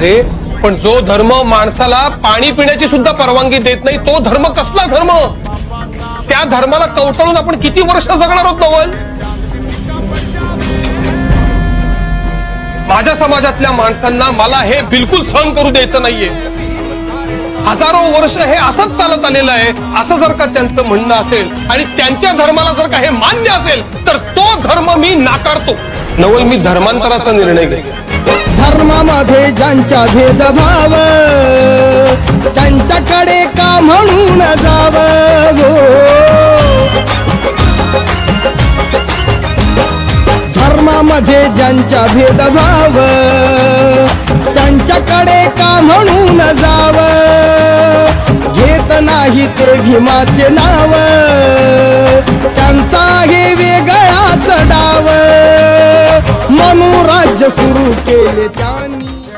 अरे पण जो धर्म माणसाला पाणी पिण्याची सुद्धा परवानगी देत नाही तो धर्म कसला धर्म? त्या धर्माला कवटाळून आपण किती वर्ष जगणार आहोत नवल? माझ्या समाजातल्या माणसांना मला हे बिलकुल सहन करू द्यायचं नाहीये. हजारो वर्ष हे असंच चालत आलेलं आहे. असं जर का त्यांचं म्हणणं असेल आणि त्यांच्या धर्माला जर का हे मान्य असेल तर तो धर्म मी नाकारतो. नवल मी धर्मांतराचा निर्णय घेतो. धर्मामध्ये ज्यांचा भेदभाव त्यांच्याकडे का म्हणून जावं. धर्मामध्ये ज्यांचा भेदभाव त्यांच्याकडे का म्हणून जावं. घेत नाही ते भीमाचे नाव त्यांचा हे वेगळाच डाव. म्हणून राज्य सुरू केले त्यांनी.